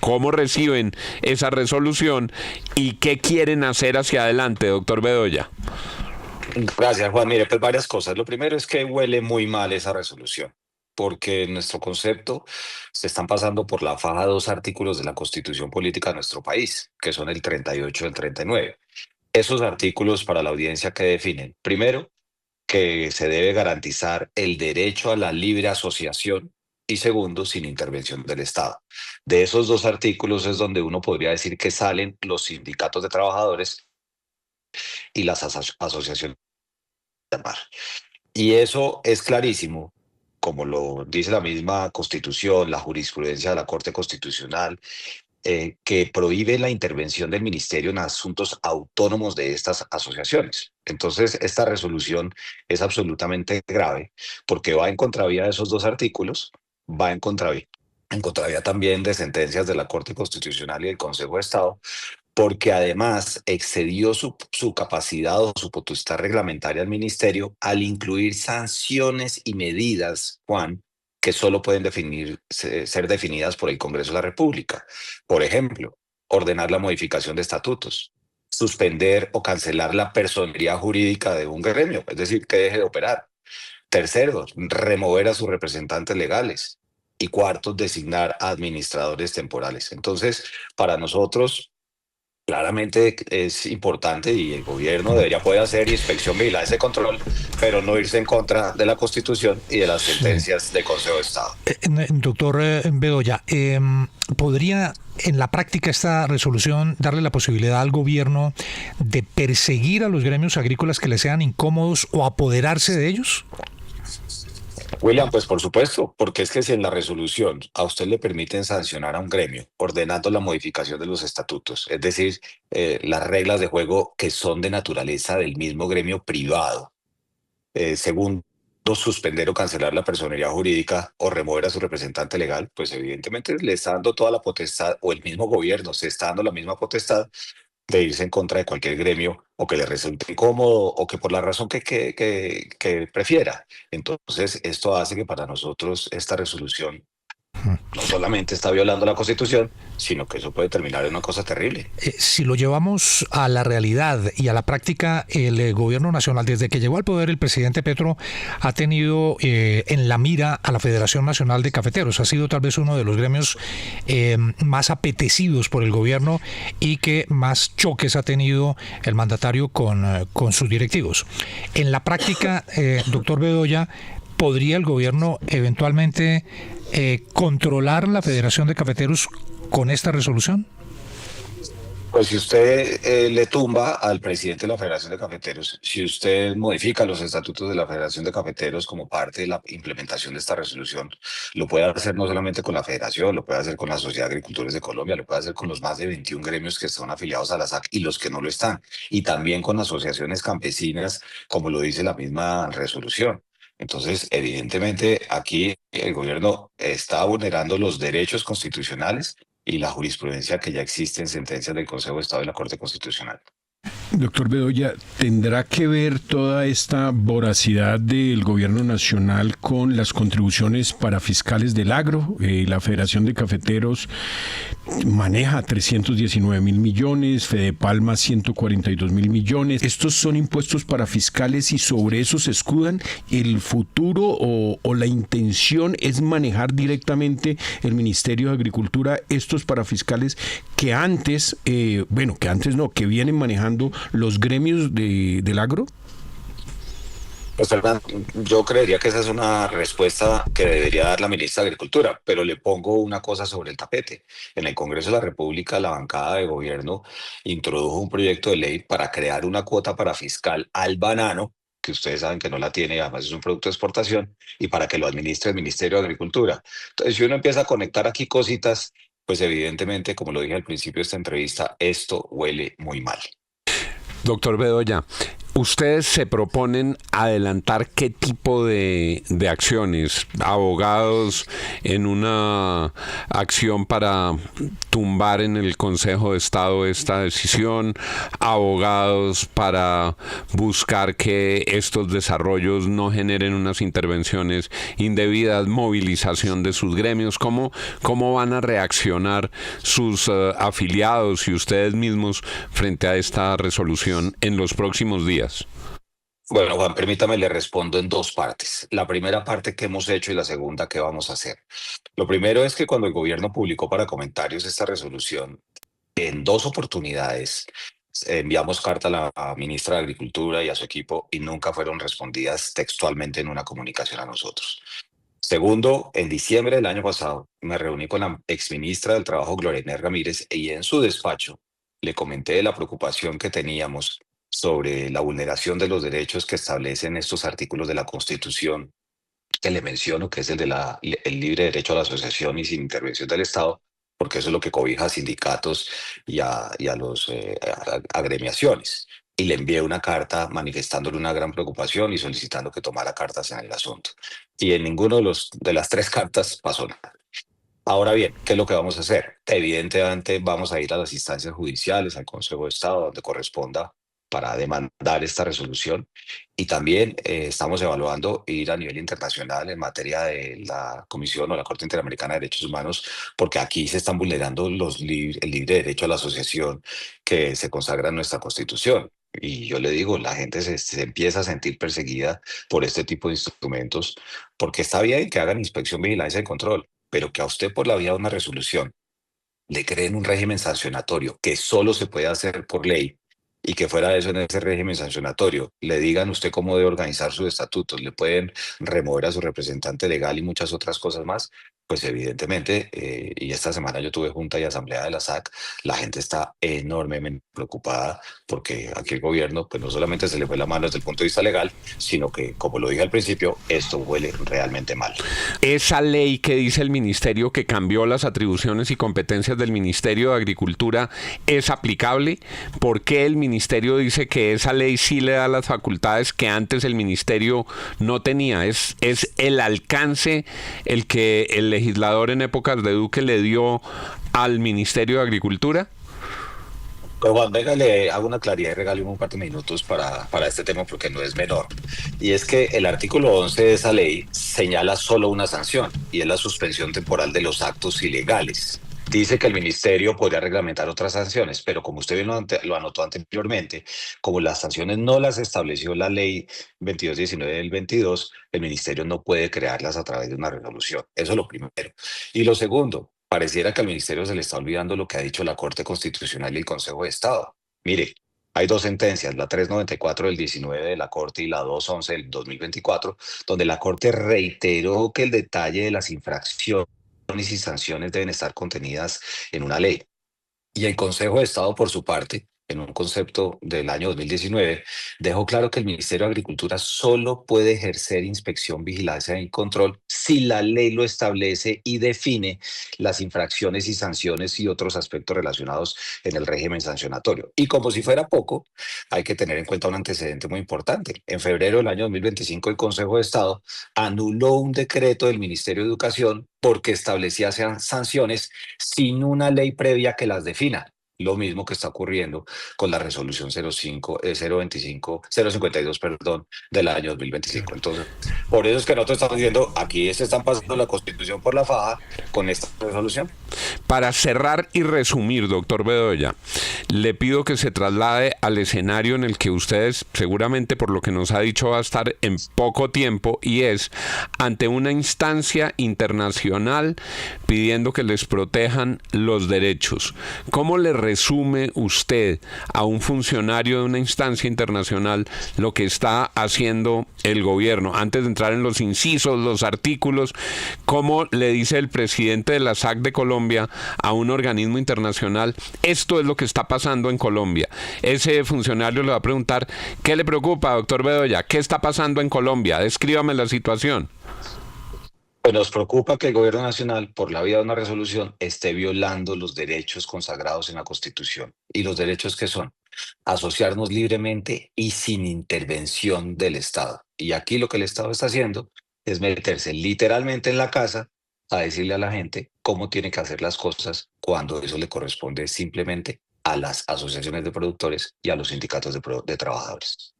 cómo reciben esa resolución y qué quieren hacer hacia adelante, doctor Bedoya. Gracias, Juan. Mire, pues varias cosas. Lo primero es que huele muy mal esa resolución, porque en nuestro concepto se están pasando por la faja dos artículos de la Constitución Política de nuestro país, que son el 38 y el 39. Esos artículos para la audiencia que definen, primero, que se debe garantizar el derecho a la libre asociación y segundo, sin intervención del Estado. De esos dos artículos es donde uno podría decir que salen los sindicatos de trabajadores y las asociaciones de mar. Y eso es clarísimo, como lo dice la misma Constitución, la jurisprudencia de la Corte Constitucional, que prohíbe la intervención del ministerio en asuntos autónomos de estas asociaciones. Entonces, esta resolución es absolutamente grave porque va en contravía de esos dos artículos, va en contravía también de sentencias de la Corte Constitucional y del Consejo de Estado, porque además excedió su capacidad o su potestad reglamentaria al ministerio al incluir sanciones y medidas, Juan, que solo pueden ser definidas por el Congreso de la República. Por ejemplo, ordenar la modificación de estatutos, suspender o cancelar la personería jurídica de un gremio, es decir, que deje de operar. Tercero, remover a sus representantes legales. Y cuarto, designar a administradores temporales. Entonces, para nosotros, claramente es importante y el gobierno debería poder hacer inspección, vigilancia ese control, pero no irse en contra de la Constitución y de las Sí. sentencias del Consejo de Estado. Doctor Bedoya, ¿podría en la práctica esta resolución darle la posibilidad al gobierno de perseguir a los gremios agrícolas que le sean incómodos o apoderarse de ellos? William, pues por supuesto, porque es que si en la resolución a usted le permiten sancionar a un gremio ordenando la modificación de los estatutos, es decir, las reglas de juego que son de naturaleza del mismo gremio privado, segundo, suspender o cancelar la personería jurídica o remover a su representante legal, pues evidentemente le está dando toda la potestad, o el mismo gobierno se está dando la misma potestad de irse en contra de cualquier gremio o que le resulte incómodo o que por la razón que prefiera. Entonces, esto hace que para nosotros esta resolución no solamente está violando la Constitución, sino que eso puede terminar en una cosa terrible. Si lo llevamos a la realidad y a la práctica, el gobierno nacional, desde que llegó al poder el presidente Petro, ha tenido en la mira a la Federación Nacional de Cafeteros. Ha sido tal vez uno de los gremios más apetecidos por el gobierno y que más choques ha tenido el mandatario con sus directivos. En la práctica, doctor Bedoya, ¿podría el gobierno eventualmente controlar la Federación de Cafeteros con esta resolución? Pues si usted le tumba al presidente de la Federación de Cafeteros, si usted modifica los estatutos de la Federación de Cafeteros como parte de la implementación de esta resolución, lo puede hacer no solamente con la Federación, lo puede hacer con la Sociedad de Agricultores de Colombia, lo puede hacer con los más de 21 gremios que son afiliados a la SAC y los que no lo están, y también con asociaciones campesinas, como lo dice la misma resolución. Entonces, evidentemente, aquí el gobierno está vulnerando los derechos constitucionales y la jurisprudencia que ya existe en sentencias del Consejo de Estado y la Corte Constitucional. Doctor Bedoya, ¿tendrá que ver toda esta voracidad del gobierno nacional con las contribuciones para fiscales del agro? La Federación de Cafeteros maneja 319.000 millones, Fedepalma 142.000 millones. Estos son impuestos para fiscales y sobre eso se escudan. ¿El futuro o la intención es manejar directamente el Ministerio de Agricultura estos parafiscales que antes, que vienen manejando los gremios del agro? Pues Fernando, yo creería que esa es una respuesta que debería dar la ministra de Agricultura, pero le pongo una cosa sobre el tapete. En el Congreso de la República, la bancada de gobierno introdujo un proyecto de ley para crear una cuota para fiscal al banano, que ustedes saben que no la tiene, además es un producto de exportación, y para que lo administre el Ministerio de Agricultura. Entonces, si uno empieza a conectar aquí cositas, pues evidentemente, como lo dije al principio de esta entrevista, esto huele muy mal. Doctor Bedoya, ¿Ustedes se proponen adelantar qué tipo de acciones? ¿Abogados en una acción para tumbar en el Consejo de Estado esta decisión? ¿Abogados para buscar que estos desarrollos no generen unas intervenciones indebidas? ¿Movilización de sus gremios? ¿Cómo van a reaccionar sus afiliados y ustedes mismos frente a esta resolución en los próximos días? Bueno, Juan, permítame, le respondo en dos partes. La primera parte que hemos hecho y la segunda que vamos a hacer. Lo primero es que cuando el gobierno publicó para comentarios esta resolución, en dos oportunidades enviamos carta a la ministra de Agricultura y a su equipo y nunca fueron respondidas textualmente en una comunicación a nosotros. Segundo, en diciembre del año pasado me reuní con la exministra del Trabajo, Gloria Inés Ramírez, y en su despacho le comenté de la preocupación que teníamos sobre la vulneración de los derechos que establecen estos artículos de la Constitución que le menciono, que es el libre derecho a la asociación y sin intervención del Estado, porque eso es lo que cobija a sindicatos y a los agremiaciones. Y le envié una carta manifestándole una gran preocupación y solicitando que tomara cartas en el asunto. Y en ninguno de las tres cartas pasó nada. Ahora bien, ¿qué es lo que vamos a hacer? Evidentemente vamos a ir a las instancias judiciales, al Consejo de Estado, donde corresponda, para demandar esta resolución. Y también estamos evaluando ir a nivel internacional en materia de la Comisión o la Corte Interamericana de Derechos Humanos, porque aquí se están vulnerando el libre derecho a la asociación que se consagra en nuestra Constitución. Y yo le digo, la gente se empieza a sentir perseguida por este tipo de instrumentos, porque está bien que hagan inspección, vigilancia y control, pero que a usted por la vía de una resolución le creen un régimen sancionatorio que solo se puede hacer por ley, y que fuera de eso, en ese régimen sancionatorio le digan usted cómo debe organizar sus estatutos, le pueden remover a su representante legal y muchas otras cosas más, pues evidentemente, y esta semana yo tuve junta y asamblea de la SAC, la gente está enormemente preocupada porque aquí el gobierno pues no solamente se le fue la mano desde el punto de vista legal, sino que, como lo dije al principio, esto huele realmente mal. Esa ley que dice el ministerio que cambió las atribuciones y competencias del Ministerio de Agricultura, ¿es aplicable? ¿Por qué el ministerio dice que esa ley sí le da las facultades que antes el ministerio no tenía? ¿Es el alcance el que el legislador en épocas de Duque le dio al Ministerio de Agricultura? Pues Juan, venga, le hago una claridad y regale un par de minutos para este tema porque no es menor. Y es que el artículo 11 de esa ley señala solo una sanción y es la suspensión temporal de los actos ilegales. Dice que el ministerio podría reglamentar otras sanciones, pero como usted bien lo anotó anteriormente, como las sanciones no las estableció la ley 2219 del 22, el ministerio no puede crearlas a través de una resolución. Eso es lo primero. Y lo segundo, pareciera que al ministerio se le está olvidando lo que ha dicho la Corte Constitucional y el Consejo de Estado. Mire, hay dos sentencias, la 394 del 19 de la Corte y la 211 del 2024, donde la Corte reiteró que el detalle de las infracciones y sanciones deben estar contenidas en una ley. Y el Consejo de Estado, por su parte, en un concepto del año 2019, dejó claro que el Ministerio de Agricultura solo puede ejercer inspección, vigilancia y control si la ley lo establece y define las infracciones y sanciones y otros aspectos relacionados en el régimen sancionatorio. Y como si fuera poco, hay que tener en cuenta un antecedente muy importante. En febrero del año 2025, el Consejo de Estado anuló un decreto del Ministerio de Educación porque establecía sanciones sin una ley previa que las defina. Lo mismo que está ocurriendo con la resolución 052, perdón, del año 2025. Entonces, por eso es que nosotros estamos diciendo, aquí se están pasando la Constitución por la faja con esta resolución. Para cerrar y resumir, doctor Bedoya, le pido que se traslade al escenario en el que ustedes, seguramente por lo que nos ha dicho, va a estar en poco tiempo, y es ante una instancia internacional pidiendo que les protejan los derechos. ¿Cómo le resume usted a un funcionario de una instancia internacional lo que está haciendo el gobierno? Antes de entrar en los incisos, los artículos, ¿cómo le dice el presidente de la SAC de Colombia a un organismo internacional: esto es lo que está pasando en Colombia? Ese funcionario le va a preguntar: ¿qué le preocupa, doctor Bedoya? ¿Qué está pasando en Colombia? Descríbame la situación. Pues nos preocupa que el gobierno nacional, por la vía de una resolución, esté violando los derechos consagrados en la Constitución. ¿Y los derechos qué son? asociarnos libremente y sin intervención del Estado. Y aquí lo que el Estado está haciendo es meterse literalmente en la casa a decirle a la gente cómo tiene que hacer las cosas cuando eso le corresponde simplemente a las asociaciones de productores y a los sindicatos de trabajadores.